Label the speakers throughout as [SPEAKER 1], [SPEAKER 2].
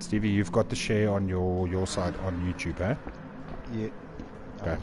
[SPEAKER 1] Stevie, you've got the share on your side on YouTube, eh?
[SPEAKER 2] Yeah.
[SPEAKER 1] Okay.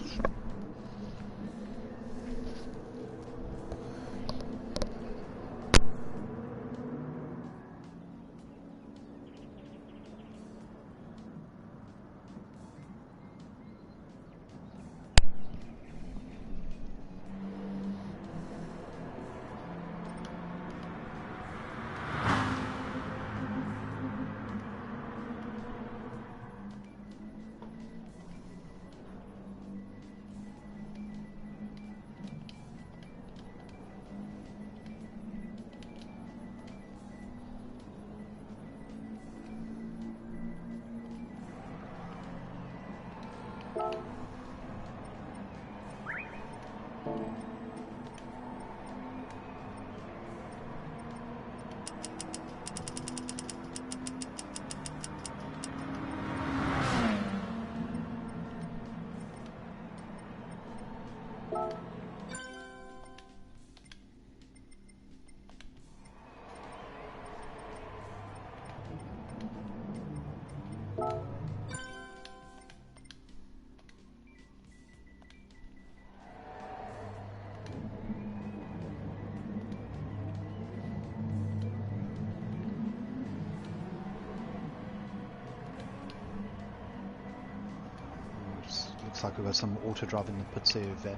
[SPEAKER 2] Looks like we've got some auto drive in the pits there, Van.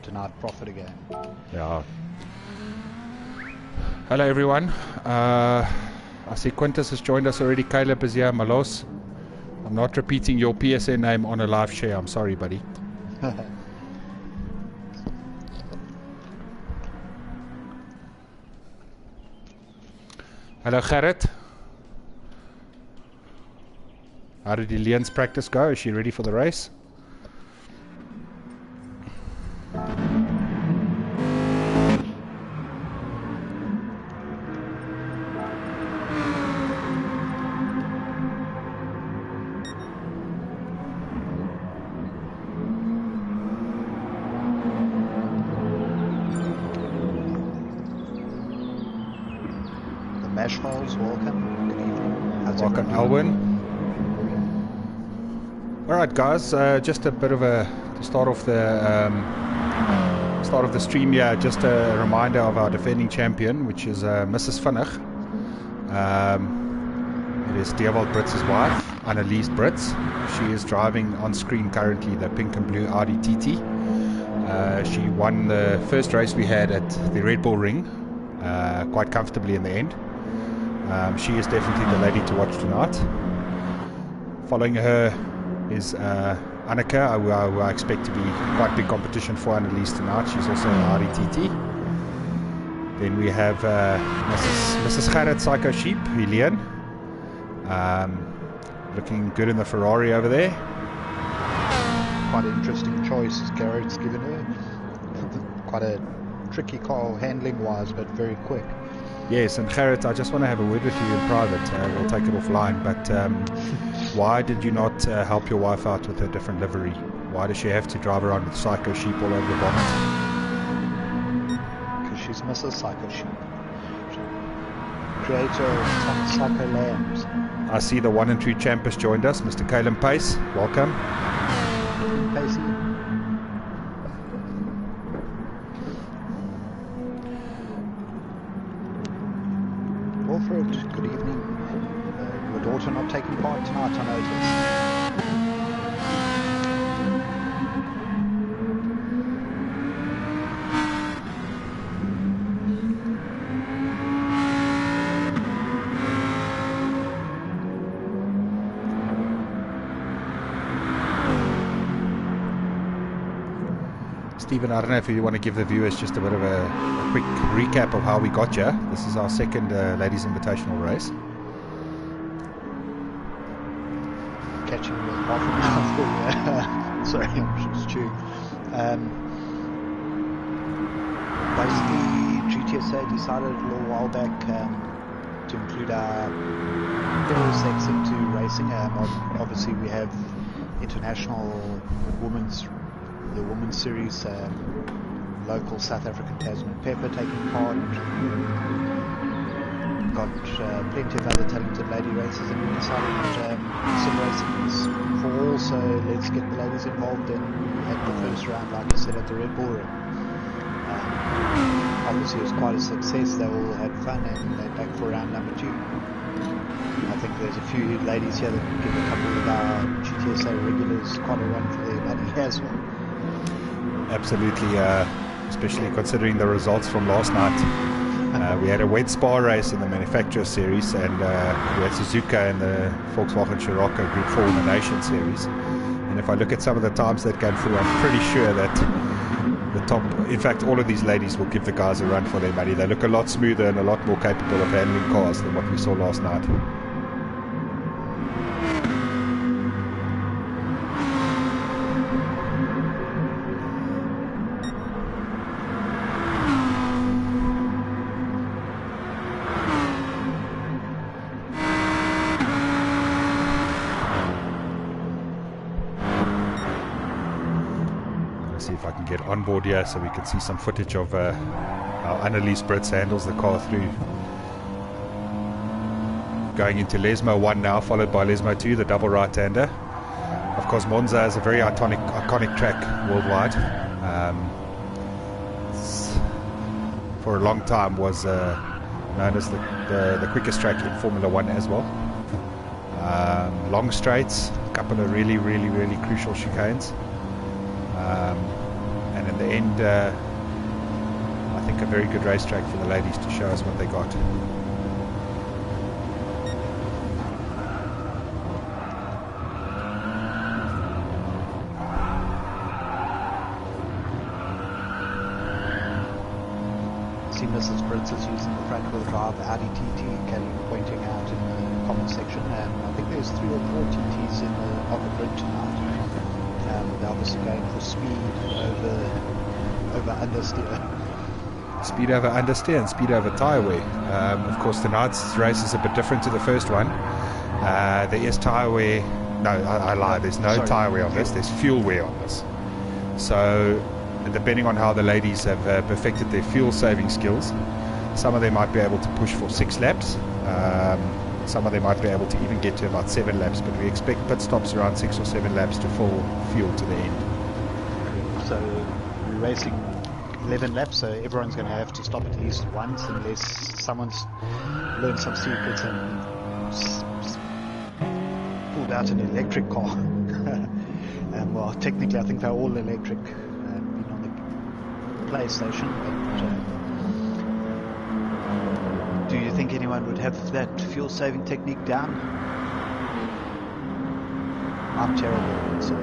[SPEAKER 2] Denied profit again.
[SPEAKER 1] Yeah. Hello everyone. I see Quintus has joined us already. Caleb is here. Malos. I'm not repeating your PSN name on a live share. I'm sorry, buddy. Hello, Gerrit. How did Elia's practice go? Is she ready for the race?
[SPEAKER 2] The Mashholes, welcome. Good evening.
[SPEAKER 1] Welcome, Alwyn. Alright guys, just a bit of to start off the stream here, just a reminder of our defending champion, which is Mrs. Vinnig. It is Dewald Brits' wife, Annelies Brits. She is driving on screen currently the pink and blue Audi TT. She won the first race we had at the Red Bull Ring quite comfortably in the end. She is definitely the lady to watch tonight. Following her is Annika, who I expect to be quite big competition for Annelies tonight. She's also an Audi TT. Then we have Mrs. Gerrit Psycho Sheep, Helene. Looking good in the Ferrari over there.
[SPEAKER 2] Quite an interesting choice Garrett's given her. Quite a tricky car handling wise, but very quick.
[SPEAKER 1] Yes, and Gerrit, I just want to have a word with you in private. We'll take it offline, but why did you not help your wife out with a different livery? Why does she have to drive around with Psycho Sheep all over the bonnet?
[SPEAKER 2] Because she's Mrs. Psycho Sheep. Creator of Psycho Lambs.
[SPEAKER 1] I see the 1 and 2 champ has joined us, Mr. Caleb Pace. Welcome.
[SPEAKER 2] Pacey. Wilfred, good evening. Your daughter not taking part tonight, I noticed.
[SPEAKER 1] Stephen, I don't know if you want to give the viewers just a bit of a quick recap of how we got here. This is our second Ladies Invitational race.
[SPEAKER 2] Catching me with half a mouthful. Sorry, I'm just chewing. Basically, GTSSA decided a little while back to include our sex into racing. Obviously, we have international the women's series, local South African Tasman Pepper taking part. got plenty of other talented lady races, and we decided sim racing is for all, so let's get the ladies involved. And we had the first round, like I said, at the Red Bull Ring. Obviously it was quite a success. They all had fun, and they're back for round number 2. I think there's a few ladies here that can give a couple of our GTSSA regulars quite a run for their money as well.
[SPEAKER 1] Absolutely, especially considering the results from last night. We had a wet spa race in the manufacturer series, and we had Suzuka in the Volkswagen Scirocco Group 4 in the Nation series. And if I look at some of the times that came through, I'm pretty sure that the top, in fact all of these ladies will give the guys a run for their money. They look a lot smoother and a lot more capable of handling cars than what we saw last night. See if I can get on board here so we can see some footage of how Annelies Brits handles the car through. Going into Lesmo 1 now, followed by Lesmo 2, the double right-hander. Of course, Monza is a very iconic track worldwide. For a long time was known as the quickest track in Formula 1 as well. Long straights, a couple of really crucial chicanes. And in the end, I think a very good racetrack for the ladies to show us what they got.
[SPEAKER 2] I see Mrs. Brits is using the front wheel drive Audi TT, Kelly pointing out in the comment section. I think there's 3 or 4 TTs on the grid tonight. They're obviously going for speed over understeer.
[SPEAKER 1] Speed over understeer and speed over tyre wear. Of course, tonight's race is a bit different to the first one. There is tyre wear. No, I lied. There's no tyre wear on this. There's fuel wear on this. So, depending on how the ladies have perfected their fuel saving skills, some of them might be able to push for 6 laps. Some of them might be able to even get to about 7 laps, but we expect pit stops around 6 or 7 laps to full fuel to the end.
[SPEAKER 2] So we're racing 11 laps, so everyone's going to have to stop at least once, unless someone's learned some secrets and pulled out an electric car. Well, technically I think they're all electric, being on the PlayStation, but do you think anyone would have that fuel saving technique down? I'm terrible, so.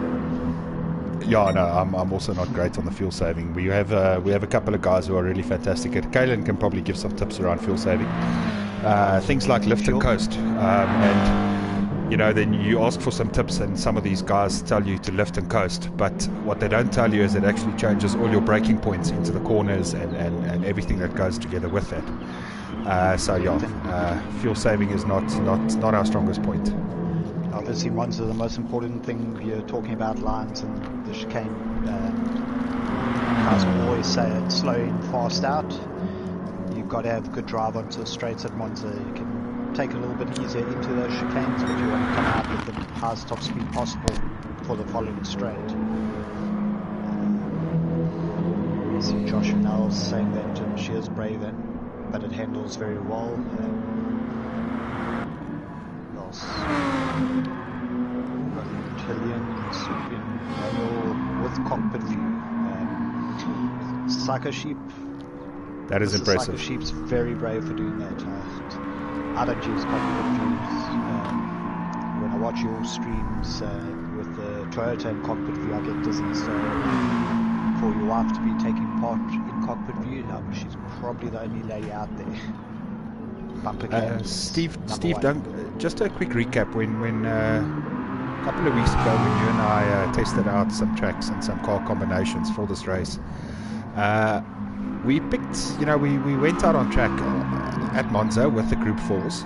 [SPEAKER 1] Yeah, no, I'm also not great on the fuel saving. We have a couple of guys who are really fantastic at it. Kaylin can probably give some tips around fuel saving. Things like lift and coast, and then you ask for some tips, and some of these guys tell you to lift and coast, but what they don't tell you is it actually changes all your braking points into the corners and everything that goes together with that. Fuel saving is not our strongest point.
[SPEAKER 2] Obviously, Monza, the most important thing, you're talking about lines and the chicane. Guys will always say it, slow in, fast out. You've got to have good drive onto the straights at Monza. You can take a little bit easier into those chicanes, but you want to come out with the highest top speed possible for the following straight. I see Josh and Nels saying that she is brave, but it handles very well. Manual with cockpit view. Psycho Sheep.
[SPEAKER 1] That is impressive.
[SPEAKER 2] Psycho Sheep's very brave for doing that. I don't use cockpit views. When I watch your streams with the Toyota and cockpit view, I get dizzy. So for your wife to be taking part in cockpit view, she's probably the only lady out there.
[SPEAKER 1] Steve Dunk, just a quick recap. When a couple of weeks ago, when you and I tested out some tracks and some car combinations for this race, we picked, we went out on track at Monza with the Group 4s,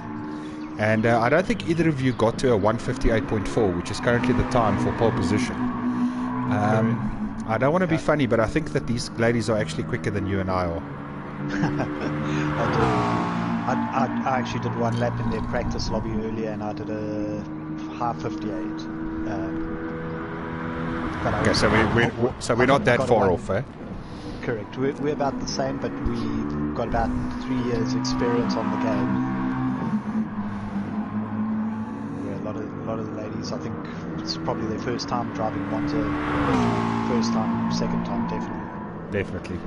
[SPEAKER 1] and I don't think either of you got to a 158.4, which is currently the time for pole position. I don't want to be funny, but I think that these ladies are actually quicker than you and I are.
[SPEAKER 2] I actually did one lap in their practice lobby earlier, and I did a high 58.
[SPEAKER 1] Okay, so we're not that far off, eh?
[SPEAKER 2] Correct. We're about the same, but we've got about 3 years experience on the game. Yeah, a lot of the ladies, I think it's probably their first time driving Monza. First time, second time, definitely.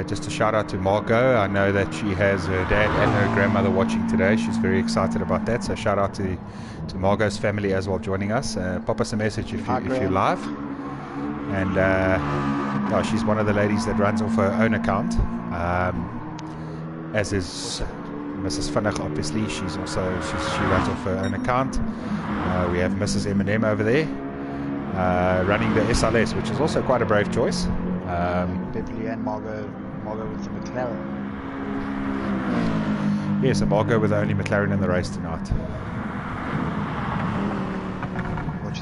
[SPEAKER 1] Just a shout out to Margot. I know that she has her dad and her grandmother watching today. She's very excited about that. So shout out to Margot's family as well joining us. Pop us a message if you're live. And she's one of the ladies that runs off her own account, as is Mrs. Vinnig. Obviously, she runs off her own account. We have Mrs. M&M over there running the SLS, which is also quite a brave choice.
[SPEAKER 2] Beverly and Margot with the McLaren.
[SPEAKER 1] Yes, and Margot with the only McLaren in the race tonight.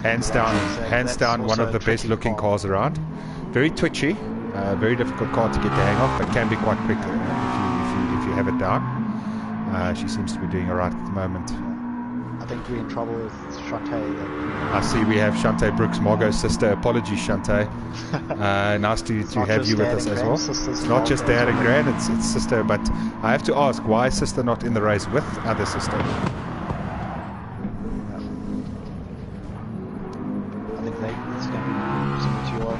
[SPEAKER 1] Hands down, one of the best looking cars around. Very twitchy, very difficult car to get the hang of, but can be quite quick if you have it down. She seems to be doing alright at the moment.
[SPEAKER 2] I think we're in trouble with Shantae.
[SPEAKER 1] I see we have Shantae Brooks, Margot's sister. Apologies, Shantae. Nice to have you with us as well. It's not just Dad and Gran, it's sister. But I have to ask, why is sister not in the race with other sister?
[SPEAKER 2] I think it's going to be similar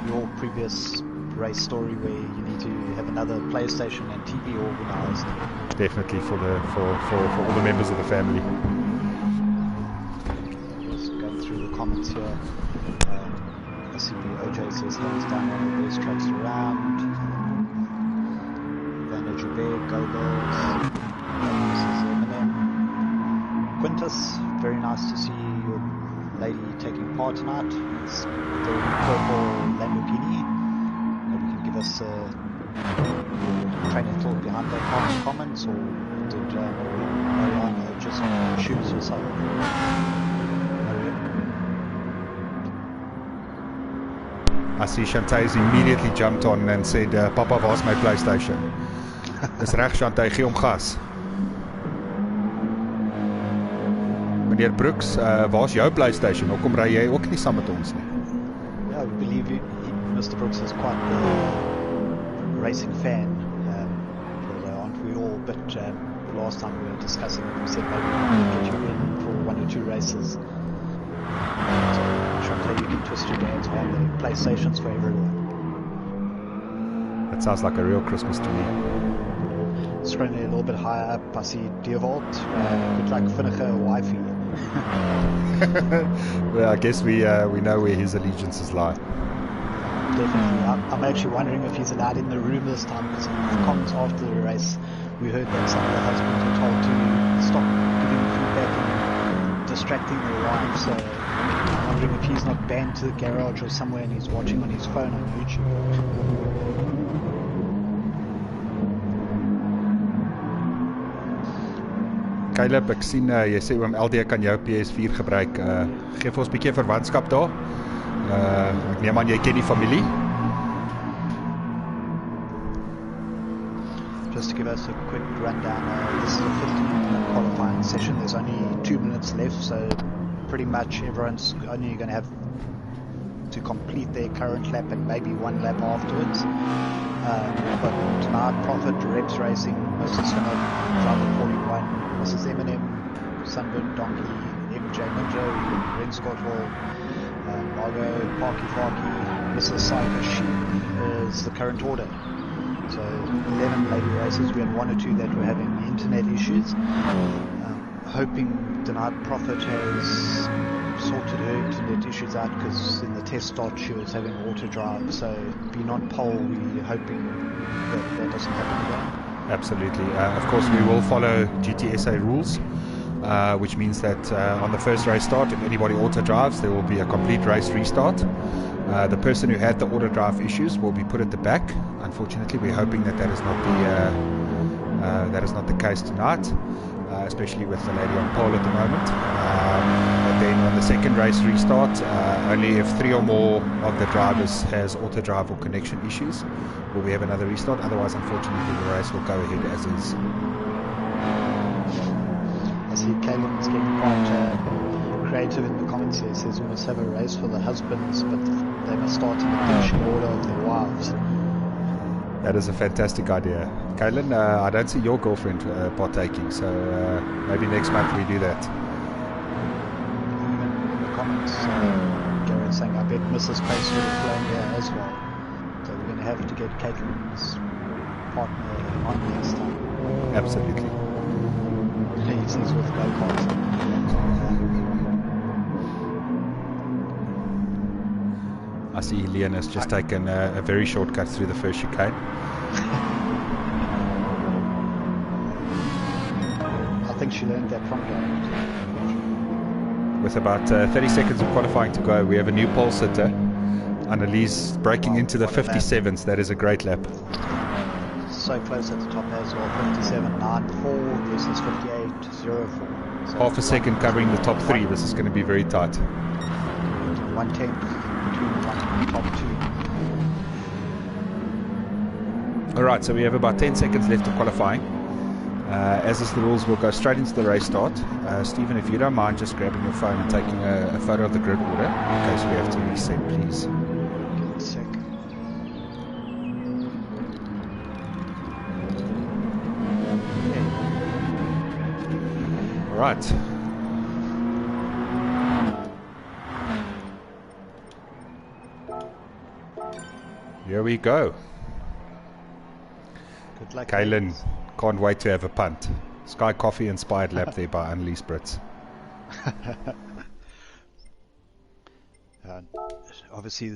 [SPEAKER 2] to your previous race story, where you need to have another PlayStation and TV organised.
[SPEAKER 1] Definitely for all the members of the family.
[SPEAKER 2] Comments here. I see OJ says hands down one of the best tracks around. Van Joubert, Go Girls. This is Eminem. Quintus, very nice to see your lady taking part tonight. It's the purple Lamborghini. Maybe you can give us a training thought behind that comments, or did Mariana just choose herself?
[SPEAKER 1] I see Shantae's immediately jumped on and said, Papa, waar's my PlayStation? Dis reg, Shantae, gee hom gas. Meneer Brooks, waar's jou PlayStation? Hoekom ry jy ook nie saam met ons nie?
[SPEAKER 2] Yeah, we believe Mr. Brooks is quite the racing fan. Aren't we all? But last time we were discussing it, we said maybe we could get you in for 1 or 2 races. Shantae, you can twist your dad's hand. The PlayStations for everyone.
[SPEAKER 1] That sounds like a real Christmas to me.
[SPEAKER 2] Scrolling a little bit higher up, I see Deerwold. Good luck, vinnige wifey.
[SPEAKER 1] Well, I guess we know where his allegiances lie.
[SPEAKER 2] Definitely. I'm actually wondering if he's allowed in the room this time, because in the comments after the race, we heard that some of the husbands were told to stop giving feedback and distracting their wives. So I'm wondering if he's not banned to the garage or somewhere and he's watching on his phone on YouTube.
[SPEAKER 1] Caleb, ek sien jy sê oom LD kan jou PS4 gebruik. Geef ons 'n bietjie verwantskap daar. Ek neem aan jy ken die familie.
[SPEAKER 2] Just to give us a quick rundown, this is a 15-minute qualifying session. There's only 2 minutes left, so pretty much everyone's only going to have to complete their current lap and maybe 1 lap afterwards. But tonight, Profit, Reps Racing, Mrs. Finnick, Driver 41, Mrs. M&M, Sunburn Donkey, MJ Ninja, Ren Scottville, Margot, Parky Farky, Mrs. Cyber Sheep is the current order. So 11 lady races. We had 1 or 2 that were having internet issues. Hoping tonight Profit has sorted her internet issues out, because in the test start she was having auto drive. So being on pole, we're hoping that doesn't happen again.
[SPEAKER 1] Absolutely. Of course, we will follow GTSSA rules, which means that on the first race start, if anybody auto drives, there will be a complete race restart. The person who had the auto drive issues will be put at the back. Unfortunately, we're hoping that is not the case tonight, especially with the lady on pole at the moment. But then on the second race restart, only if 3 or more of the drivers has auto drive or connection issues will we have another restart. Otherwise, unfortunately, the race will go ahead as is.
[SPEAKER 2] see Caitlin's getting quite creative in the comments here. It says we must have a race for the husbands, but they must start in the finishing order of their wives.
[SPEAKER 1] That is a fantastic idea. Caitlin, I don't see your girlfriend partaking, so maybe next month we do that.
[SPEAKER 2] Even in the comments, Garrett's saying, I bet Mrs. Pace would have flown here as well. So we're going to have to get Caitlin's partner on next time.
[SPEAKER 1] Absolutely.
[SPEAKER 2] He's with go-karts.
[SPEAKER 1] I see Leon has just taken a very short cut through the first chicane.
[SPEAKER 2] I think she learned that from Garrett.
[SPEAKER 1] With about 30 seconds of qualifying to go, we have a new pole sitter. Annalise breaking into the 57s. That is a great lap.
[SPEAKER 2] So close at the top as well. 57.94 versus 58.04. So
[SPEAKER 1] half a second covering the top three. This is going to be very tight.
[SPEAKER 2] 1/10 between the top two.
[SPEAKER 1] Alright, so we have about 10 seconds left of qualifying. As is the rules, we'll go straight into the race start. Stephen, if you don't mind just grabbing your phone and taking a photo of the grid order in case we have to reset, please.
[SPEAKER 2] Give it a sec.
[SPEAKER 1] Alright. Here we go.
[SPEAKER 2] Good luck.
[SPEAKER 1] Kaylin, can't wait to have a punt. Sky Coffee inspired lap there by Annalise Brits.
[SPEAKER 2] Obviously,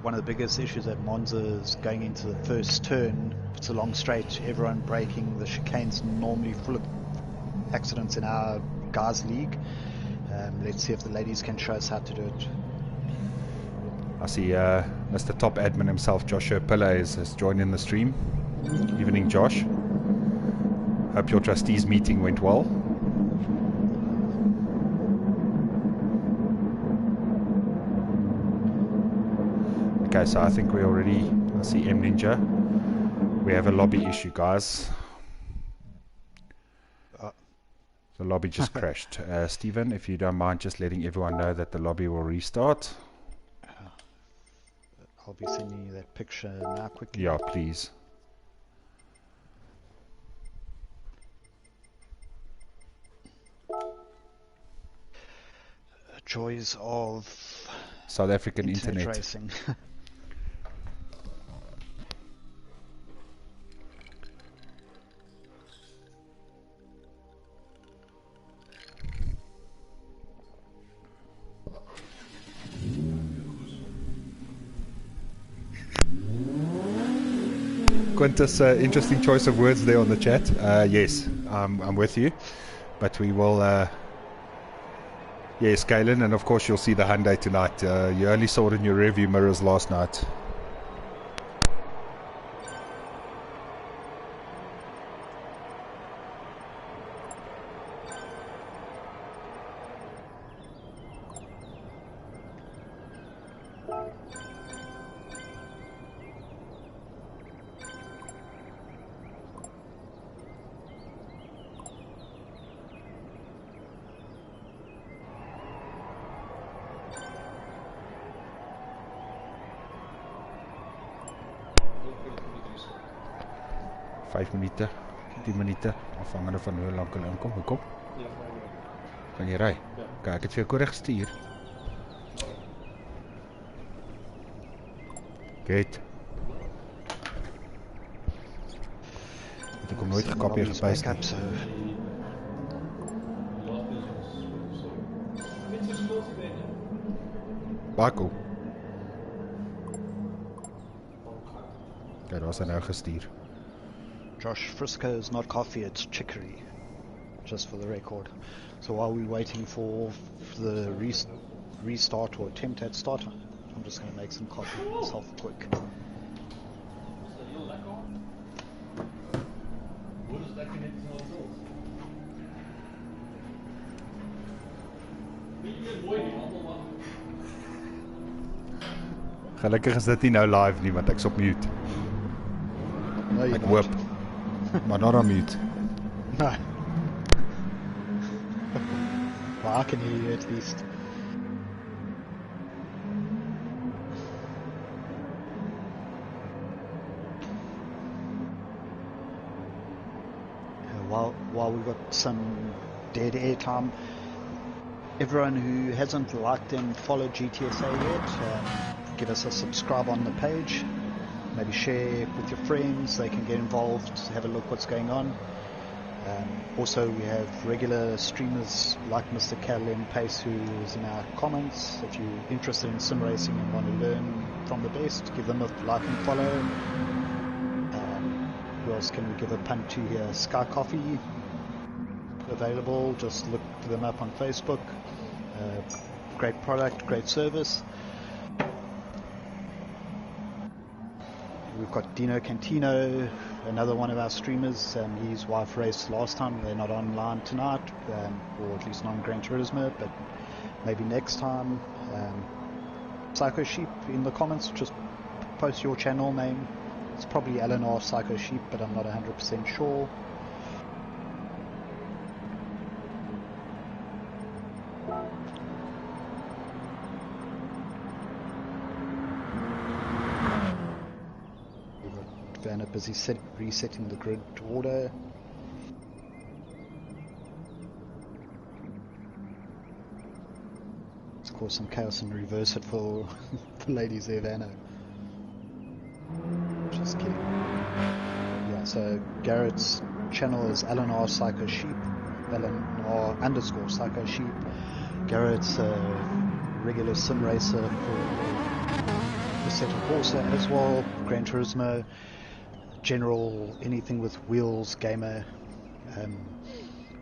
[SPEAKER 2] one of the biggest issues at Monza is going into the first turn. It's a long straight, everyone braking. The chicane's normally full of accidents in our guys' league. Let's see if the ladies can show us how to do it.
[SPEAKER 1] I see Mr. Top Admin himself, Joshua Pillay, has joined in the stream. Evening, Josh. Hope your trustees meeting went well. Okay, so I think I see M Ninja. We have a lobby issue, guys. The lobby just crashed. Stephen, if you don't mind just letting everyone know that the lobby will restart.
[SPEAKER 2] I'll be sending you that picture now quickly.
[SPEAKER 1] Yeah, please.
[SPEAKER 2] Joys of
[SPEAKER 1] South African internet.
[SPEAKER 2] racing.
[SPEAKER 1] Quintus, interesting choice of words there on the chat. Yes, I'm with you. But we will... yes, Kaylin, and of course you'll see the Hyundai tonight. You only saw it in your rearview mirrors last night. Minute, 10 minute, afhangende van hoe lang hulle inkom. Hoe kom? Kan jy ry? Kijk, ek het vir jou korrek gestuur. Goed. Ek kom nooit gekapie gepuist nie. Baie cool. Kijk, daar is hy nou gestuur.
[SPEAKER 2] Josh, Frisco is not coffee, it's chicory, just for the record. So while we're waiting for the restart or attempt at start, I'm just going to make some coffee myself quick.
[SPEAKER 1] Gelukkig is dit nie nou live nie, want ek's op mute.
[SPEAKER 2] No,
[SPEAKER 1] Ek hoop. Maar not on mute.
[SPEAKER 2] No. Well, I can hear you at least. While we've got some dead air time, everyone who hasn't liked and followed GTSA yet, give us a subscribe on the page. Maybe share with your friends, they can get involved, have a look what's going on. Also, we have regular streamers like Mr. Callum Pace, who is in our comments. If you're interested in sim racing and want to learn from the best, give them a like and follow. Who else can we give a punt to here? Sky Coffee, available. Just look them up on Facebook. Great product, great service. We've got Dino Cantino, another one of our streamers. His wife raced last time. They're not online tonight, or at least not on Gran Turismo, but maybe next time. Psycho Sheep in the comments, just post your channel name. It's probably Eleanor Psycho Sheep, but I'm not 100% sure. Van are busy resetting the grid to order. Let's cause some chaos and reverse it for the ladies there, Vanna. Just kidding. Yeah, so Garrett's channel is Eleanor Psycho Sheep, Eleanor _ Psycho Sheep. Garrett's a regular sim racer for the set of Corsa as well, Gran Turismo. General, anything with wheels, gamer.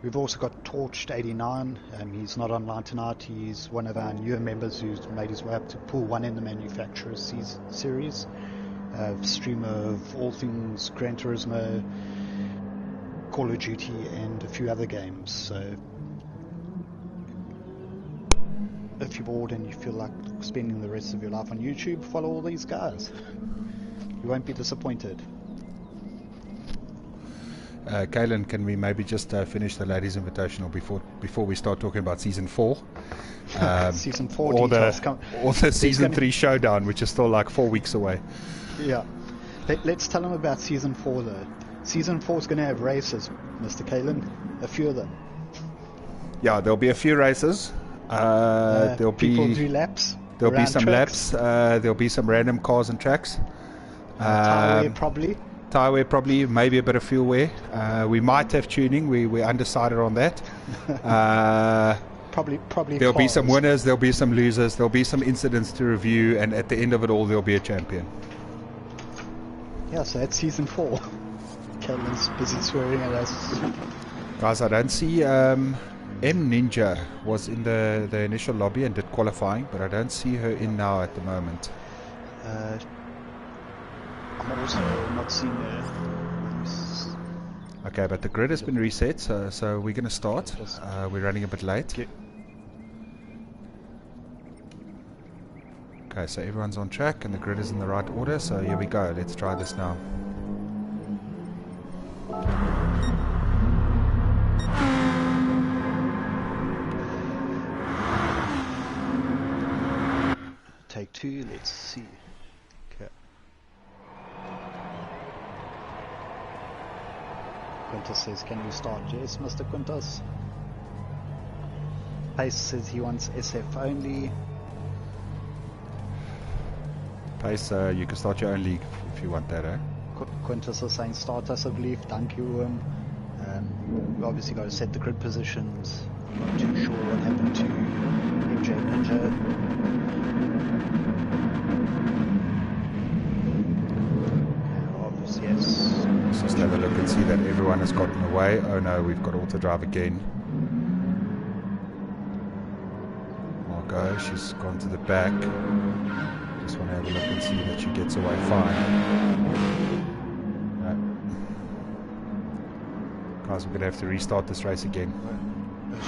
[SPEAKER 2] We've also got Torched 89. He's not online tonight. He's one of our newer members who's made his way up to Pool 1 in the Manufacturers series. Streamer of all things Gran Turismo, Call of Duty, and a few other games. So if you're bored and you feel like spending the rest of your life on YouTube, follow all these guys. You won't be disappointed.
[SPEAKER 1] Kaylin, can we maybe just finish the Ladies Invitational before we start talking about Season 4?
[SPEAKER 2] Season 4
[SPEAKER 1] or
[SPEAKER 2] details
[SPEAKER 1] or the Season 3 showdown, which is still like 4 weeks away.
[SPEAKER 2] Yeah. Let's tell them about Season 4 though. Season 4 is going to have races, Mr. Kaylin. A few of them.
[SPEAKER 1] Yeah, there'll be a few races. There'll
[SPEAKER 2] people
[SPEAKER 1] be
[SPEAKER 2] do laps.
[SPEAKER 1] There'll be some
[SPEAKER 2] tracks.
[SPEAKER 1] laps. There'll be some random cars and tracks.
[SPEAKER 2] Tire probably.
[SPEAKER 1] Tire wear probably, maybe a bit of fuel wear. We might have tuning. We're undecided on that.
[SPEAKER 2] Probably.
[SPEAKER 1] There'll be some winners. There'll be some losers. There'll be some incidents to review, and at the end of it all, there'll be a champion.
[SPEAKER 2] Yeah, so that's Season 4. Caitlin's busy swearing at us.
[SPEAKER 1] Guys, I don't see M Ninja was in the initial lobby and did qualifying, but I don't see her in now at the moment.
[SPEAKER 2] I'm also not seeing her.
[SPEAKER 1] Okay, but the grid has been reset, so we're going to start. We're running a bit late. Okay, so everyone's on track and the grid is in the right order, so here we go. Let's try this now.
[SPEAKER 2] Take 2, let's see. Okay. Quintus says, can we start? Yes, Mr. Quintus. Pace says he wants SF only.
[SPEAKER 1] Pace, you can start your own league if you want that, eh?
[SPEAKER 2] Quintus is saying start us, I believe. Thank you. We obviously got to set the grid positions. I'm not too sure what happened to MJ Ninja. Yes.
[SPEAKER 1] Let's just have a look and see that everyone has gotten away. Oh no, we've got auto drive again. Margot, she's gone to the back. Just want to have a look and see that she gets away fine. No. Guys, we're going to have to restart this race again. I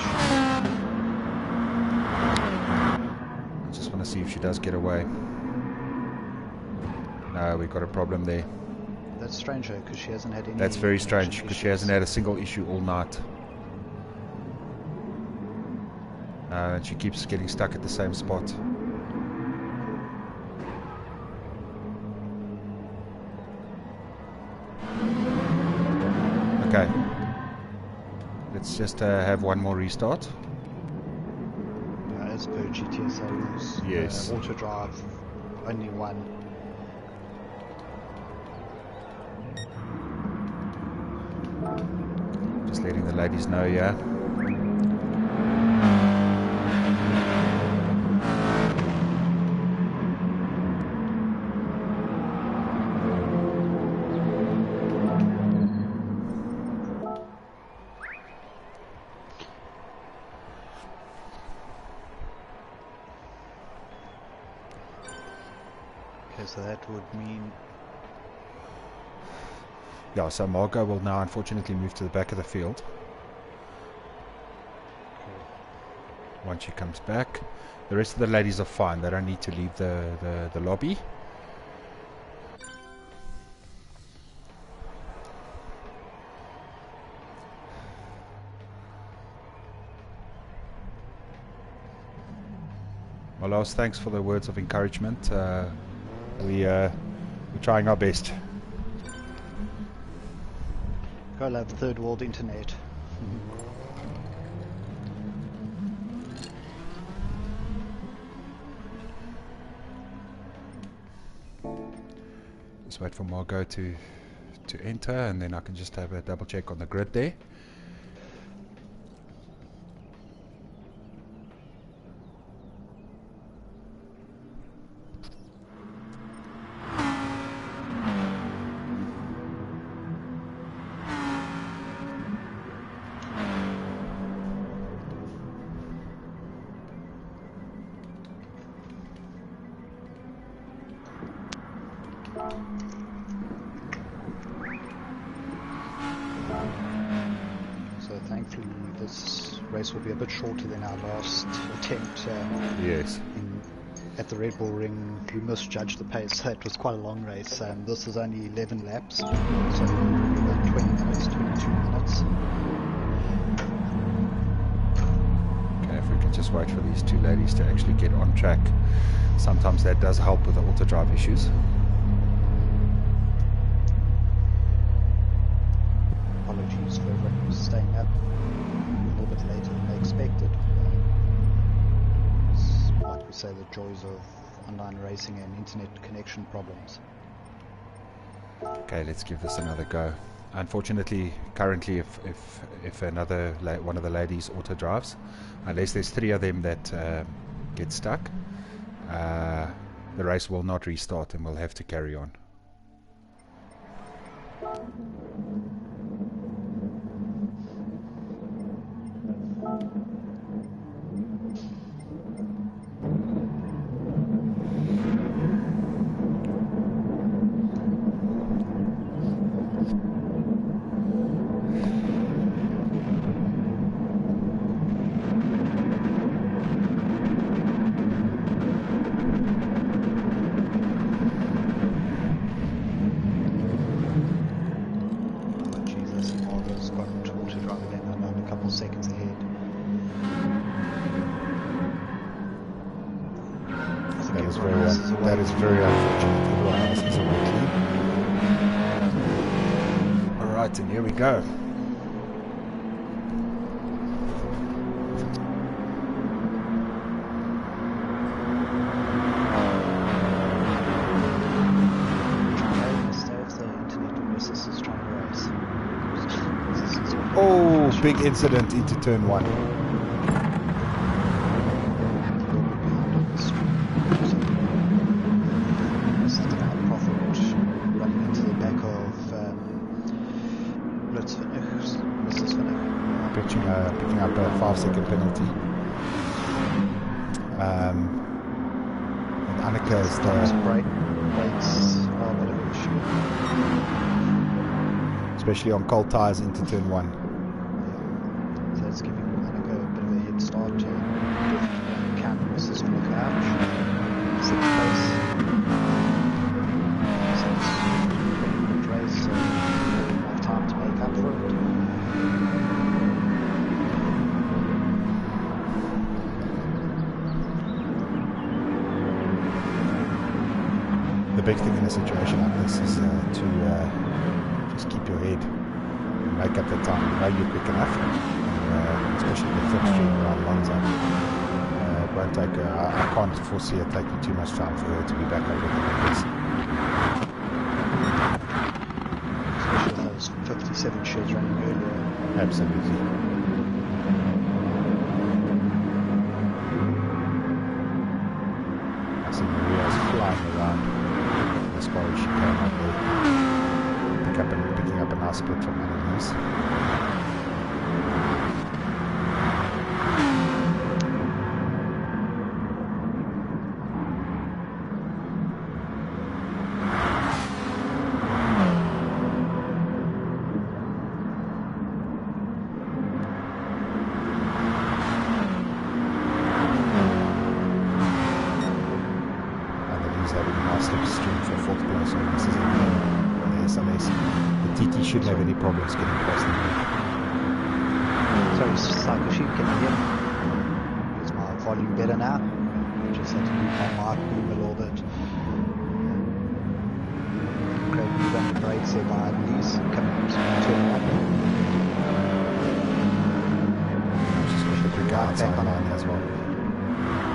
[SPEAKER 1] just want to see if she does get away. No, we've got a problem there.
[SPEAKER 2] That's strange though, because she hasn't had any...
[SPEAKER 1] That's very strange, because she hasn't had a single issue all night. And she keeps getting stuck at the same spot. Okay. Let's just have one more restart.
[SPEAKER 2] As per GTSSA rules,
[SPEAKER 1] Yes.
[SPEAKER 2] auto drive, only one.
[SPEAKER 1] Just letting the ladies know, yeah.
[SPEAKER 2] Okay, so that would mean...
[SPEAKER 1] Yeah, so Margot will now unfortunately move to the back of the field. Once she comes back, the rest of the ladies are fine. They don't need to leave the lobby. Malos, thanks for the words of encouragement. We're trying our best.
[SPEAKER 2] Gotta have third world internet.
[SPEAKER 1] Just wait for Margot to enter, and then I can just have a double check on the grid there.
[SPEAKER 2] So thankfully this race will be a bit shorter than our last attempt.
[SPEAKER 1] Yes.
[SPEAKER 2] At the Red Bull Ring, we misjudged the pace. It was quite a long race. This is only 11 laps, so about 20 minutes, 22 minutes.
[SPEAKER 1] Okay, if we can just wait for these two ladies to actually get on track. Sometimes that does help with the auto drive issues.
[SPEAKER 2] Apologies for everyone who's staying up a little bit later than they expected. Like we say, the joys of online racing and internet connection problems.
[SPEAKER 1] Okay, let's give this another go. Unfortunately, currently, if another one of the ladies auto drives, unless there's three of them that get stuck, the race will not restart and we'll have to carry on. That is very unfortunate. Everyone else is awaiting. Alright, and here we go. Oh, big incident into turn one. Picking up a 5-second penalty. And Annika is
[SPEAKER 2] brakes are a bit of an issue.
[SPEAKER 1] Especially on cold tyres into turn one.
[SPEAKER 2] Yeah. So it's giving Annika a bit of a head start to count Mrs. Flick out. 6th place. So it's a pretty good race, so we'll have time to make up for it.
[SPEAKER 1] the big thing in a situation like this is to just keep your head and make up the time. You know you're quick enough, and, especially the slipstream around Lonza. It won't take I can't foresee it taking too much time for her to be back over the numbers.
[SPEAKER 2] Especially those 57 sheds running earlier.
[SPEAKER 1] Absolutely. I see Maria's flying around as far as she can on there. Picking up a nice split from Annalise. Shouldn't have any problems getting past them.
[SPEAKER 2] Sorry, Psycho Sheep, can you hear me? Is my volume better now? Just had to move my mic boom a little bit. Great move on the brakes there by Annalise, coming to turn up.
[SPEAKER 1] She's got the quick outside line as well.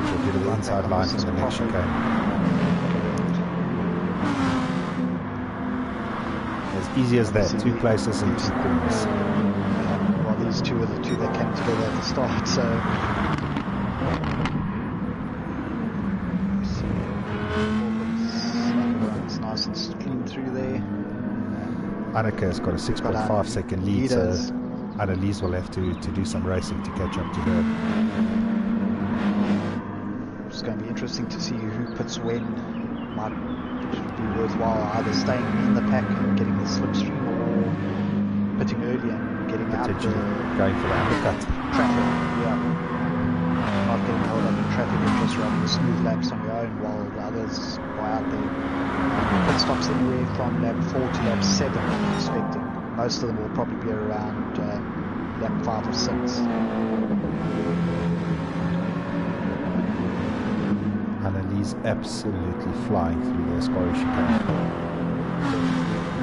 [SPEAKER 1] She'll do the inside line for the next chicane. Easy as that, 2 places and 2 corners.
[SPEAKER 2] Well, these two are the two that came together at the start, so... Everyone's nice and clean through there.
[SPEAKER 1] Annika has got a 6.5 second lead, so Annalise will have to do some racing to catch up to her.
[SPEAKER 2] It's going to be interesting to see who puts when. Might be worthwhile either staying in the pack and getting the slipstream or pitting early and getting out the
[SPEAKER 1] going for the undercut
[SPEAKER 2] traffic. Yeah, not getting held up in traffic and just running smooth laps on your own while the others are out there. Pit stops anywhere from lap 4 to lap 7 I'm expecting. Most of them will probably be around lap 5 or 6.
[SPEAKER 1] Annalise absolutely flying through the score she can.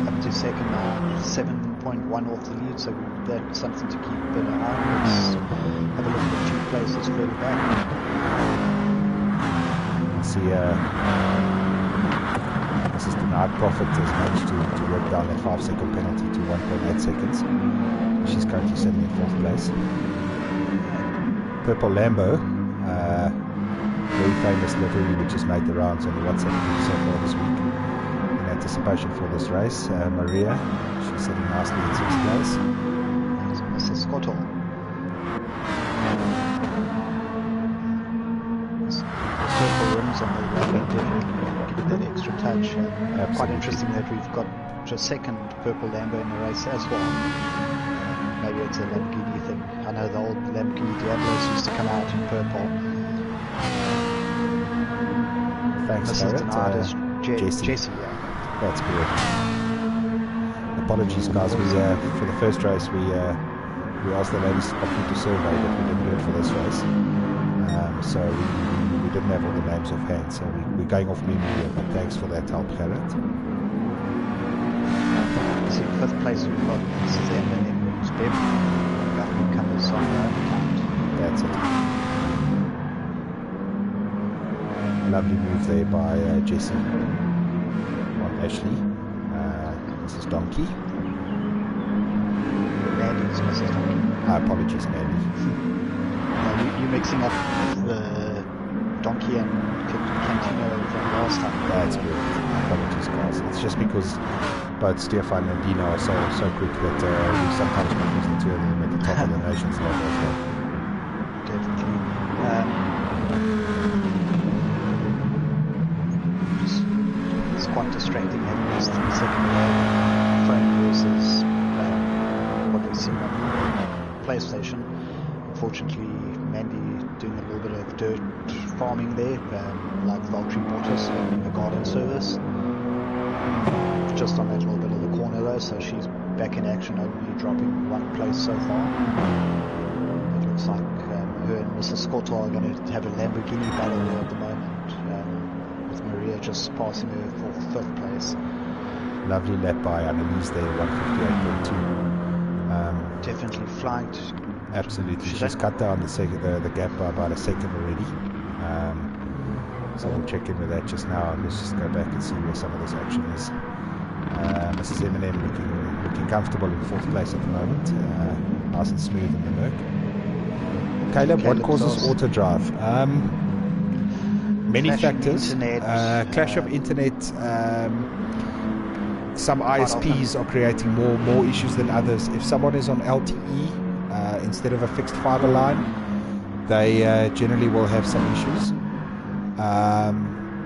[SPEAKER 2] Up to second now, 7.1 off the lead, so that's something to keep an eye on. Let's have a look at a few places further back.
[SPEAKER 1] See, this is denied profit has managed to work down that 5-second penalty to 1.8 seconds. She's currently sitting in 4th place. Purple Lambo, very famous livery which has made the rounds on the WhatsApp group so far this week in anticipation for this race. Maria, she's sitting nicely in 6th place.
[SPEAKER 2] There's Mrs. Scotto. Purple rims on the Lambo definitely give it that extra touch. Quite interesting that we've got just second purple Lambo in the race as well. Maybe it's a Lamborghini thing. I know the old Lamborghini Diablos used to come out in purple.
[SPEAKER 1] Thanks, Garrett. Jesse.
[SPEAKER 2] Yeah.
[SPEAKER 1] That's good. Apologies, guys. We for the first race we asked the ladies to complete a survey, but we didn't do it for this race. So we didn't have all the names offhand. So we're going off memory here. But thanks for that help, Garrett.
[SPEAKER 2] See, 5th place we've got Suzanne and then Bev. Government covers on their own account.
[SPEAKER 1] That's it. Lovely move there by Jessie on Ashley. Mrs. Donkey.
[SPEAKER 2] Mandy's Mrs. Donkey.
[SPEAKER 1] Apologies, Mandy.
[SPEAKER 2] You're mixing up the Donkey and Cantino from last time.
[SPEAKER 1] That's good. Apologies, guys. It's just because both Stefan and Dino are so quick that we sometimes confuse the two of them at the top of the nation's level as well.
[SPEAKER 2] Definitely. It's quite distracting having this 3-second frame versus what we see on the PlayStation. Unfortunately, Mandy doing a little bit of dirt farming there, like Valtteri Bottas in the garden service. Just on that little bit of the corner though, so she's back in action, only dropping 1 place so far. It looks like her and Mrs. Scotto are going to have a Lamborghini battle at the moment, with Maria Maria just passing her for 5th place.
[SPEAKER 1] Lovely lap by Annalise there, 158.2.
[SPEAKER 2] Definitely flying.
[SPEAKER 1] Absolutely, she's cut down the gap by about a second already. So we'll check in with that just now. Let's just go back and see where some of this action is. Mrs. M&M looking comfortable in 4th place at the moment. Nice and smooth in the Merc. Caleb, what causes auto drive? Many factors. Clash of internet. Some ISPs are creating more issues than others. If someone is on LTE instead of a fixed fiber line, they generally will have some issues.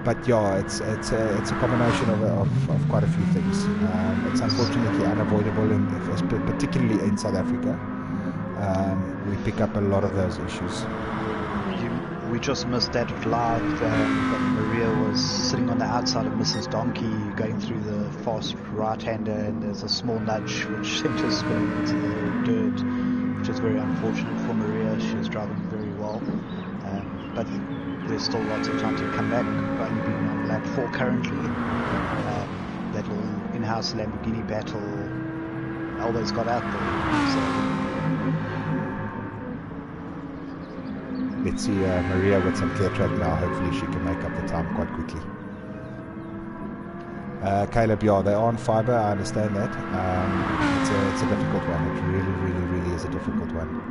[SPEAKER 1] But yeah, it's a combination of quite a few things. It's unfortunately unavoidable, particularly in South Africa. We pick up a lot of those issues.
[SPEAKER 2] We just missed that live. That Maria was sitting on the outside of Mrs. Donkey going through the fast right-hander, and there's a small nudge which sent her spinning into the dirt, which is very unfortunate for Maria. She was driving very well, but there's still lots of time to come back. Only being on lap 4 currently. That little in-house Lamborghini battle always got out there. So
[SPEAKER 1] let's see Maria with some clear track now. Hopefully she can make up the time quite quickly. Caleb, yeah, they are on fiber. I understand that. It's a difficult one. It really is a difficult one.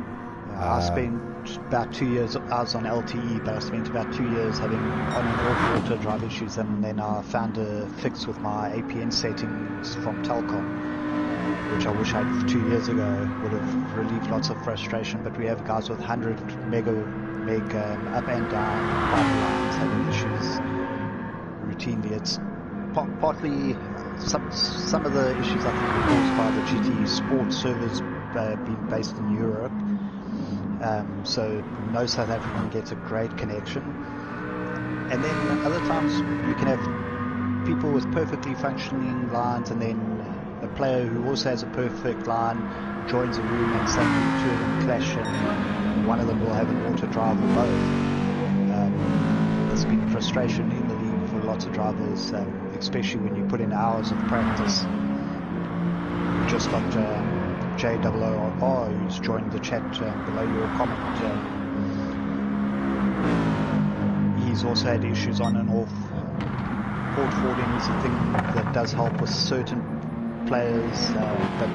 [SPEAKER 2] I spent about 2 years, I was on LTE, but I spent about 2 years having on and off auto drive issues, and then I found a fix with my APN settings from Telkom, which I wish I had 2 years ago. Would have relieved lots of frustration, but we have guys with 100 meg up and down pipelines having issues routinely. It's partly some of the issues I think are caused by the GT Sport servers being based in Europe. So no South African gets a great connection, and then other times you can have people with perfectly functioning lines, and then a player who also has a perfect line joins a room and suddenly two of them clash, and one of them will have an auto drive or both. There's been frustration in the league for lots of drivers, especially when you put in hours of practice. We just got JOOR, who's joined the chat below your comment. He's also had issues on and off. Port forwarding is a thing that does help with certain players, but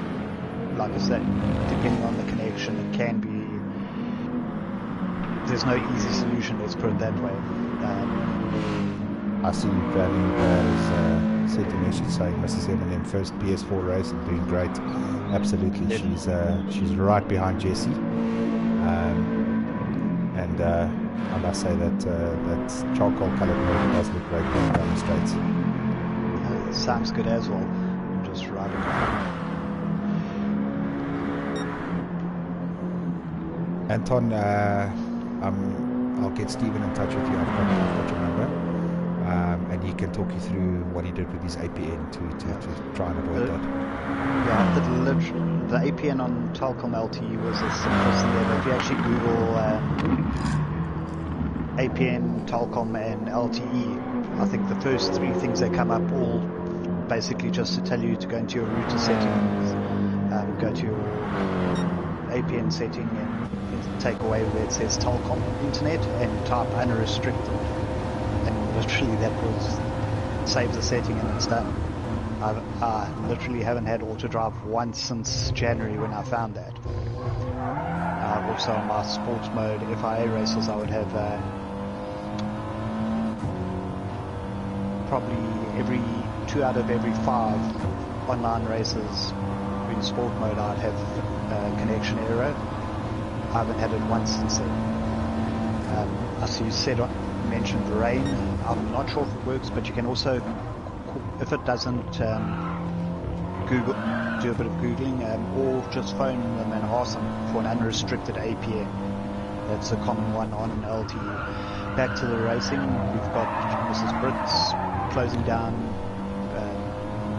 [SPEAKER 2] like I said, depending on the connection, it can be. There's no easy solution, let's put it that way.
[SPEAKER 1] I see Granny has sent a message saying Mrs. M&M first PS4 race and doing great. Absolutely, she's right behind Jessie, and I must say that charcoal coloured mode does look great down the straights.
[SPEAKER 2] Sounds good as well. I'm just riding around.
[SPEAKER 1] Anton, I'll get Stephen in touch with you. I've got your number. And he can talk you through what he did with his APN to try and avoid that.
[SPEAKER 2] Yeah, the APN on Telkom LTE was as simple as that. If you actually Google APN, Telkom and LTE, I think the first 3 things that come up all basically just to tell you to go into your router settings, go to your APN setting and take away where it says Telkom Internet and type unrestricted. Literally that was save the setting and it's done. I literally haven't had auto drive once since January when I found that. Also on my sports mode FIA races I would have probably every 2 out of every 5 online races in sport mode I'd have connection error. I haven't had it once since then. I see you mentioned rain. I'm not sure if it works, but you can also, if it doesn't, Google, do a bit of Googling, or just phone them and ask them for an unrestricted APN. That's a common one on LTE. Back to the racing, we've got Mrs. Brits closing down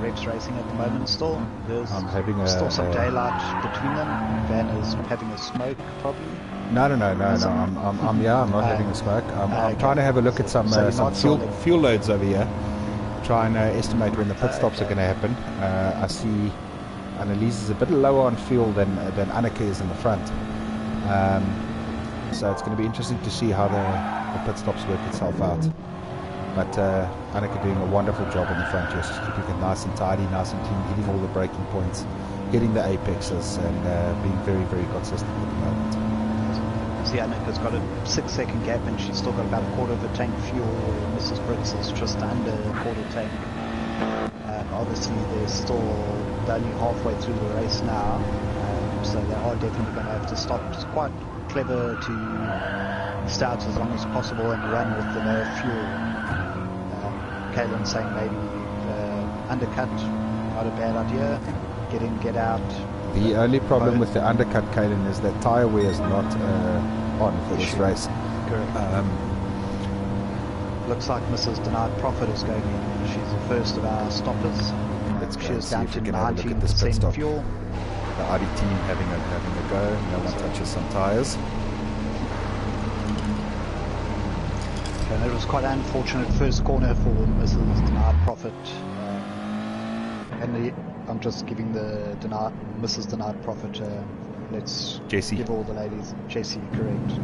[SPEAKER 2] Reps racing at the moment still. There's still some daylight between them. Van is having a smoke probably.
[SPEAKER 1] No. I'm not having a smoke. I'm trying to have a look at some fuel loads over here. Try and estimate when the pit stops are going to happen. I see Annelies is a bit lower on fuel than Anneke is in the front. So it's going to be interesting to see how the pit stops work itself out. But Anneke doing a wonderful job in the front, just keeping it nice and tidy, nice and clean, hitting all the braking points, hitting the apexes, and being very, very consistent at the moment.
[SPEAKER 2] See, Anneke's got a 6-second gap, and she's still got about a quarter of a tank fuel. Mrs. Brits is just under a quarter tank. Obviously, they're still only halfway through the race now, so they are definitely going to have to stop. It's quite clever to stay out as long as possible and run with the no fuel. Kaylin saying maybe undercut, not a bad idea. Get in, get out.
[SPEAKER 1] The only problem with the undercut, Kaylin, is that tyre wear is not on for this race.
[SPEAKER 2] Correct. Looks like Mrs. Denied Profit is going in. She's the first of our stoppers. She is down to 19% fuel.
[SPEAKER 1] The RD team having a go. No one touches some tyres.
[SPEAKER 2] And it was quite an unfortunate first corner for Mrs. Denied Profit. I'm just giving the Mrs. Denied Profit. Let's
[SPEAKER 1] Jessie.
[SPEAKER 2] Give all the ladies. Jessie, correct.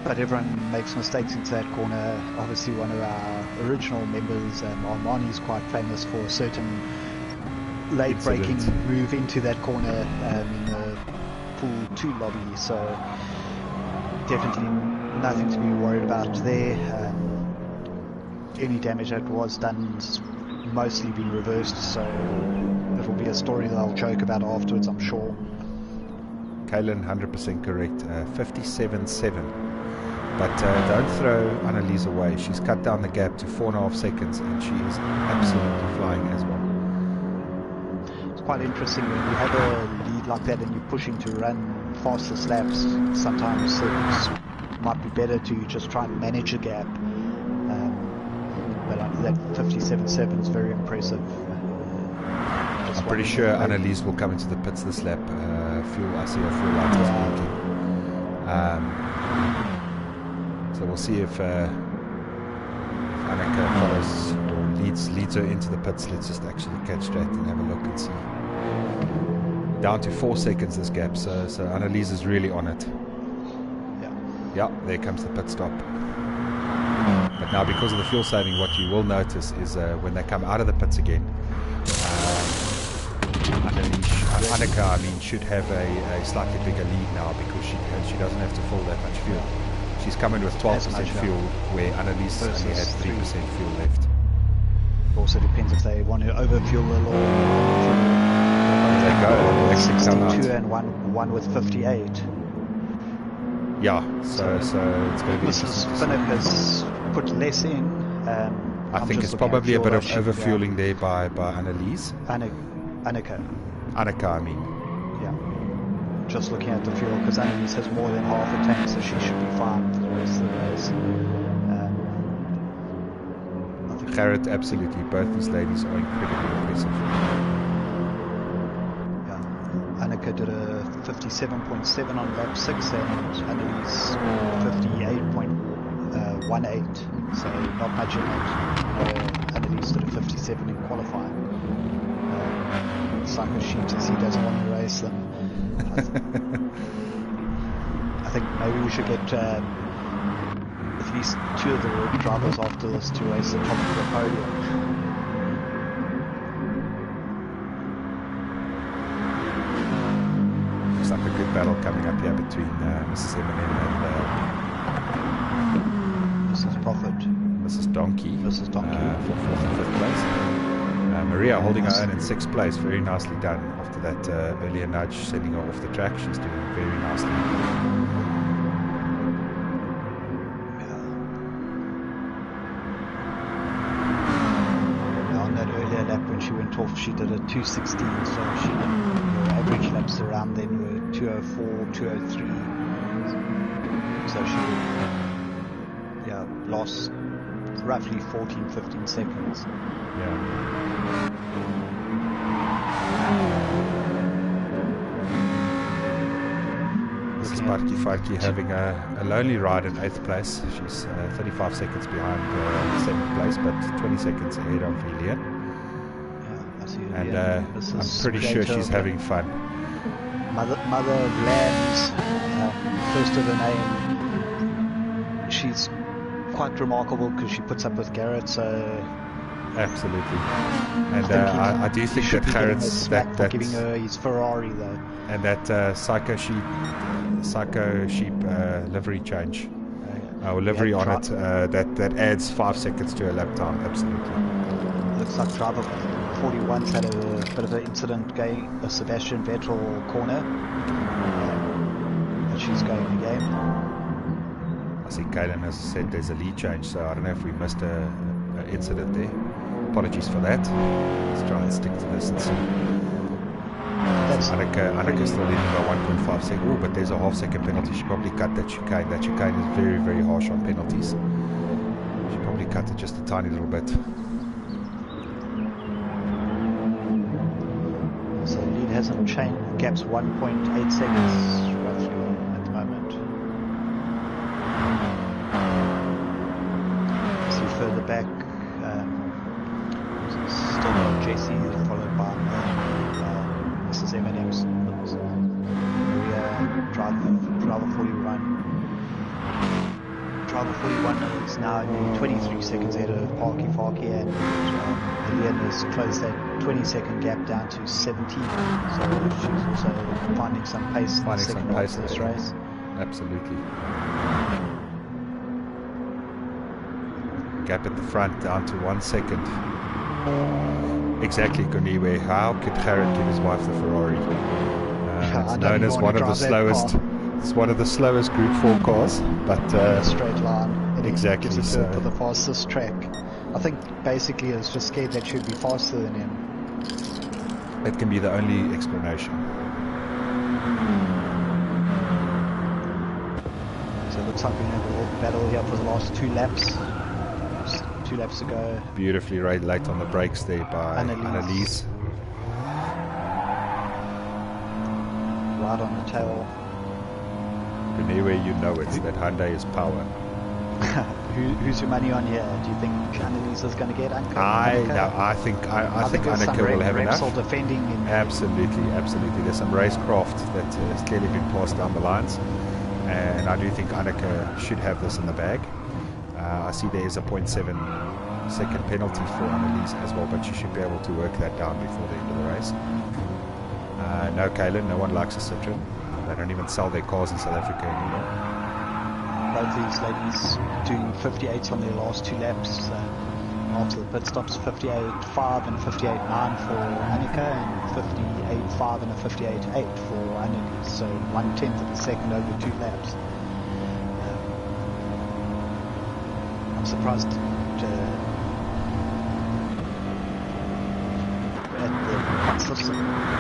[SPEAKER 2] But everyone makes mistakes into that corner. Obviously, one of our original members, Armani, is quite famous for a certain late braking move into that corner in the pool 2 lobby. So definitely nothing to be worried about there. Any damage that was done has mostly been reversed, so it will be a story that I'll joke about afterwards, I'm sure.
[SPEAKER 1] Kaylin, 100% correct. 57.7. But don't throw Annelies away. She's cut down the gap to 4.5 seconds, and she is absolutely flying as well.
[SPEAKER 2] It's quite interesting when you have a lead like that and you're pushing to run fastest laps. Sometimes it might be better to just try and manage a gap. But that 57.7 is very impressive.
[SPEAKER 1] I'm pretty sure Annelies will come into the pits this lap. I see her fuel light is blinking. So we'll see if Anneke follows or leads her into the pits. Let's just actually catch that and have a look and see. Down to 4 seconds this gap, so Annelies is really on it. Yeah, there comes the pit stop. But now, because of the fuel saving, what you will notice is when they come out of the pits again, Anneke, should have a slightly bigger lead now, because she doesn't have to fill that much fuel. She's coming with 12% fuel, where Annelies only had 3% fuel left.
[SPEAKER 2] Also depends if they want to overfuel a little.
[SPEAKER 1] They go. They
[SPEAKER 2] 62 and one with 58.
[SPEAKER 1] Yeah, so it's going to be
[SPEAKER 2] Mrs. Finnick has put less in.
[SPEAKER 1] I think it's probably a bit of overfueling there by Annelies.
[SPEAKER 2] Anneke,
[SPEAKER 1] I mean.
[SPEAKER 2] Yeah. Just looking at the fuel, because Annelies has more than half a tank, so she should be fine for the rest of the race.
[SPEAKER 1] Garrett, absolutely. Both these ladies are incredibly impressive.
[SPEAKER 2] Anneke did a 57.7 on lap 6 and Annelies 58.18, so not much in it. Annelies did a 57 in qualifying. It's like a sheep to see doesn't want to race them. I think maybe we should get at least 2 of the drivers after this to race the top of the podium.
[SPEAKER 1] Like a good battle coming up here between Mrs. Eminem and
[SPEAKER 2] Mrs. Profit,
[SPEAKER 1] Mrs. Donkey for 4th and 5th place. Maria holding her own in 6th place, very nicely done. After that earlier nudge sending her off the track, she's doing very nicely.
[SPEAKER 2] On that earlier lap when she went off, she did a 2:16, so she did her average laps around then were 2:04, 2:03. So she lost roughly 14-15 seconds.
[SPEAKER 1] Yeah. This is Barky Farki having a lonely ride in 8th place. She's 35 seconds behind 7th place, but 20 seconds ahead of Elian.
[SPEAKER 2] Yeah, I see her.
[SPEAKER 1] And I'm pretty
[SPEAKER 2] great
[SPEAKER 1] sure she's
[SPEAKER 2] over.
[SPEAKER 1] having fun.
[SPEAKER 2] Mother of Land, first of her name. She's quite remarkable because she puts up with Garrett, so
[SPEAKER 1] absolutely. And I do think that Garrett's that
[SPEAKER 2] giving her his Ferrari though.
[SPEAKER 1] And that Psycho Sheep livery change or livery on it that adds 5 seconds to a lap time. Absolutely.
[SPEAKER 2] Looks like driver 41's had a bit of an incident going a Sebastian Vettel corner, but she's going again.
[SPEAKER 1] I see Kaylin has said there's a lead change, so I don't know if we missed an incident there. Apologies for that. Let's try and stick to this and see. Annika's still leading by 1.5 seconds. Oh, but there's a half-second penalty. She probably cut that chicane. That chicane is very, very harsh on penalties. She probably cut it just a tiny little bit.
[SPEAKER 2] So the lead hasn't changed. Gap's 1.8 seconds roughly at the moment. See further back, still got Jesse, followed by Mrs. M&M's Maria, driver 41. Driver 41 is now 23 seconds ahead of Parky and Elian has closed that 20-second gap down to 17. So she's also finding some pace in the second half of this race.
[SPEAKER 1] Absolutely. Gap at the front down to 1 second. Exactly, Koniwe. How could Gerrit give his wife the Ferrari? It's known as one of the slowest. It's one of the slowest Group 4 cars, but
[SPEAKER 2] straight line.
[SPEAKER 1] Exactly. So
[SPEAKER 2] for the fastest track. I think basically it's just scared that she'd be faster than him.
[SPEAKER 1] That can be the only explanation.
[SPEAKER 2] So it looks like we have a little battle here for the last 2 laps. Just 2 laps ago.
[SPEAKER 1] Beautifully late on the brakes there by Annelies.
[SPEAKER 2] Right on the tail.
[SPEAKER 1] Anywhere you know it, that Hyundai is power.
[SPEAKER 2] Who's your money on here? Do you think Annelies is going to get Annika?
[SPEAKER 1] I think Annika will have enough.
[SPEAKER 2] Defending
[SPEAKER 1] absolutely. There's some racecraft that has clearly been passed down the lines, and I do think Annika should have this in the bag. I see there is a 0.7 second penalty for Annelies as well, but she should be able to work that down before the end of the race. No, Kaylin, no one likes a Citroen. They don't even sell their cars in South Africa anymore.
[SPEAKER 2] Both these ladies doing 58s on their last 2 laps. After the pit stops, 58.5 and 58.9 for Annika, and 58.5 and a 58.8 for Annelies. So 1/10 of a second over 2 laps. I'm surprised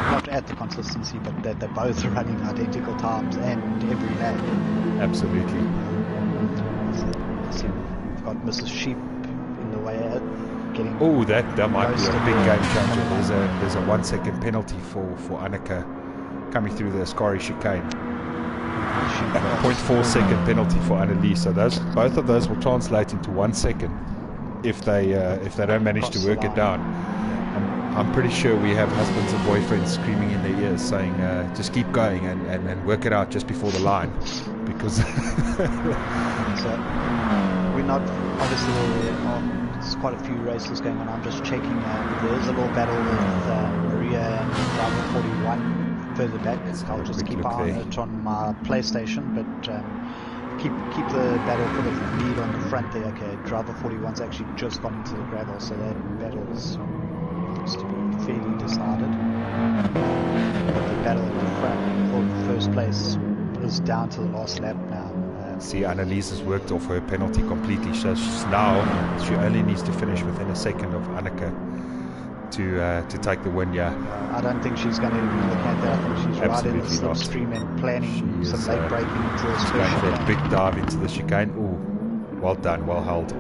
[SPEAKER 2] not at the consistency, but that they're both running identical times and every lap.
[SPEAKER 1] Absolutely.
[SPEAKER 2] So we've got Mrs. Sheep in the way getting.
[SPEAKER 1] Oh, that might be a big game changer. There's a 1 second penalty for Annika coming through the Ascari chicane. And a 0.4 second penalty for Annelies. So both of those will translate into 1 second if they don't manage to work it down. I'm pretty sure we have husbands and boyfriends screaming in their ears saying, just keep going and work it out just before the line. Because
[SPEAKER 2] so we're not, obviously there's quite a few races going on. I'm just checking, there is a little battle with Maria and driver 41 further back. I'll just keep an eye on it on my PlayStation, but keep the battle for the lead on the front there. Okay, driver 41's actually just gone into the gravel, so that battle's to be fairly decided. But the battle at the front for the first place is down to the last lap now.
[SPEAKER 1] See, Annelies has worked off her penalty completely. So she only needs to finish within a second of Annika to take the win. Yeah,
[SPEAKER 2] I don't think she's going to be looking at that. I think she's right in the slipstream and planning some late braking into the
[SPEAKER 1] going for a big dive into the chicane. Oh, well done, well held.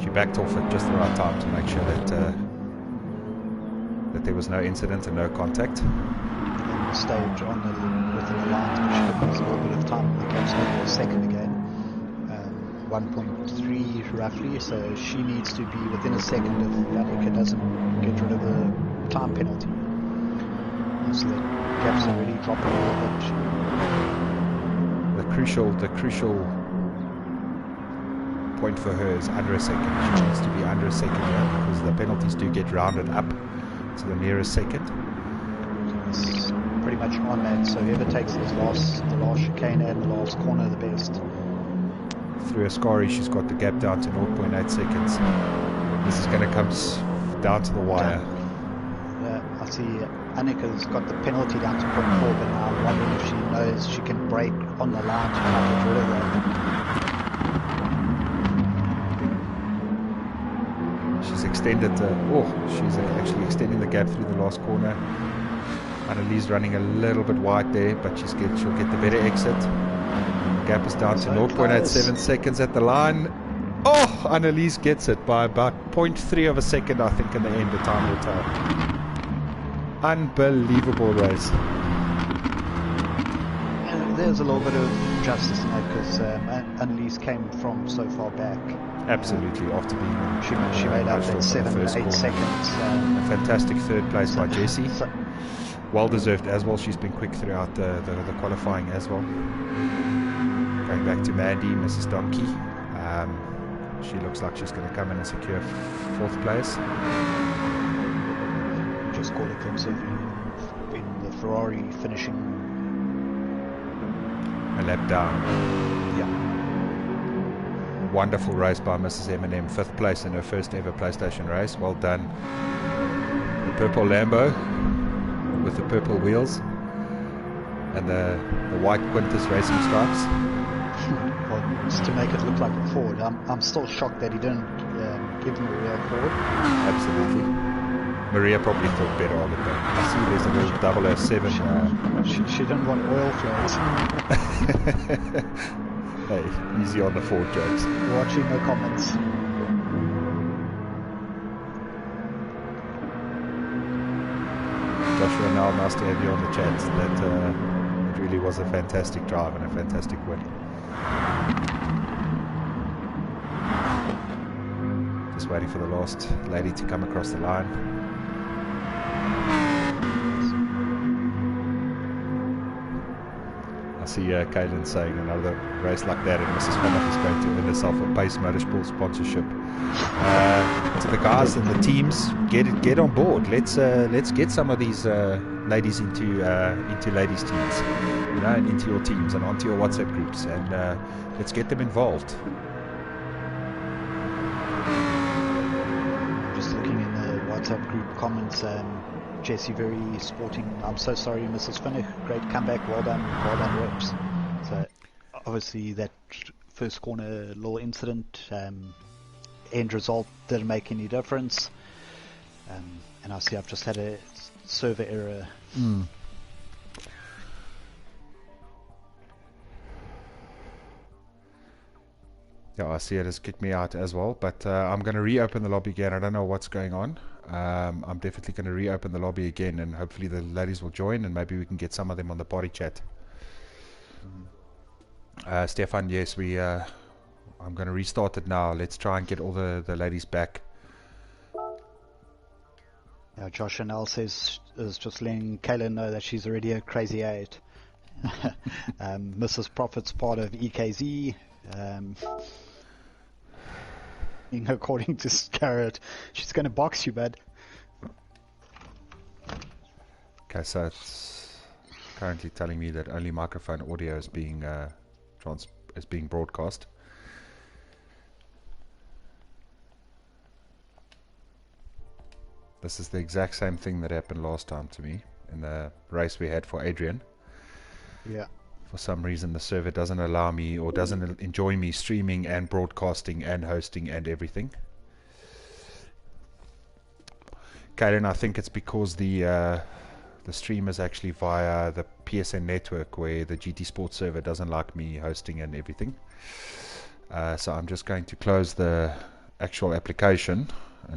[SPEAKER 1] She backed off at just the right time to make sure that that there was no incident and no contact.
[SPEAKER 2] And stayed on within the lines, but she could lose a little bit of time. The gap's over a second again. 1.3 roughly, so she needs to be within a second if Vanica doesn't get rid of the time penalty. So the gap's already dropping a little bit.
[SPEAKER 1] The crucial point for her is under a second. She needs to be under a second here because the penalties do get rounded up to the nearest second.
[SPEAKER 2] It's pretty much on that, so whoever takes the last chicane and the last corner the best.
[SPEAKER 1] Through Ascari, she's got the gap down to 0.8 seconds. This is going to come down to the wire.
[SPEAKER 2] I see Annika's got the penalty down to 0.4, but now I'm wondering if she knows she can break on the line to try and get rid of that.
[SPEAKER 1] She's extended she's actually extending the gap through the last corner. Annalise running a little bit wide there, but she'll get the better exit. Gap is down to 0.87 seconds at the line. Oh, Annalise gets it by about 0.3 of a second, I think, in the end. The time will tell. Unbelievable race.
[SPEAKER 2] There's a little bit of justice in that because Annalise came from so far back.
[SPEAKER 1] Absolutely, after being
[SPEAKER 2] she made up that 7 to 8 seconds.
[SPEAKER 1] A fantastic third place by Jessie. Well deserved as well. She's been quick throughout the qualifying as well. Going back to Mandy, Mrs. Donkey. She looks like she's going to come in and secure 4th place.
[SPEAKER 2] Just caught a glimpse of in the Ferrari finishing
[SPEAKER 1] a lap down.
[SPEAKER 2] Yeah.
[SPEAKER 1] Wonderful race by Mrs. M&M. 5th place in her first ever PlayStation race. Well done. The purple Lambo with the purple wheels and the white Quintus racing stripes.
[SPEAKER 2] Well, just to make it look like a Ford. I'm still shocked that he didn't give Maria a Ford.
[SPEAKER 1] Absolutely. Maria probably thought better of it though. I see there's a little 007.
[SPEAKER 2] She didn't want oil flows.
[SPEAKER 1] Hey, easy on the Ford jokes.
[SPEAKER 2] Watching the comments.
[SPEAKER 1] Joshua, now nice to have you on the chat. That it really was a fantastic drive and a fantastic win. Just waiting for the last lady to come across the line. I see Kaylin saying another race like that and Mrs. Fanatics is going to win herself a Pace Motorsport sponsorship. To the guys and the teams, get on board. Let's get some of these ladies into ladies teams, and into your teams and onto your WhatsApp groups, and let's get them involved.
[SPEAKER 2] Just looking in the WhatsApp group comments, Jesse very sporting. I'm so sorry, Mrs. Finnick. Great comeback. Well done, reps. So obviously that first corner little incident, end result didn't make any difference. And I see I've just had a server error.
[SPEAKER 1] Yeah, I see it has kicked me out as well, but I'm going to reopen the lobby again. I don't know what's going on. I'm definitely going to reopen the lobby again, and hopefully the ladies will join, and maybe we can get some of them on the party chat. Stefan, yes, I'm going to restart it now. Let's try and get all the ladies back.
[SPEAKER 2] Yeah, Josh Chanel is just letting Kayla know that she's already a crazy 8. Mrs. Profit's part of EKZ. According to Scarrett, she's going to box you, bud.
[SPEAKER 1] Okay, so it's currently telling me that only microphone audio is being broadcast. This is the exact same thing that happened last time to me in the race we had for Adrian.
[SPEAKER 2] Yeah.
[SPEAKER 1] For some reason the server doesn't allow me or doesn't enjoy me streaming and broadcasting and hosting and everything. Kaylin, I think it's because the stream is actually via the PSN network where the GT Sports server doesn't like me hosting and everything. So I'm just going to close the actual application.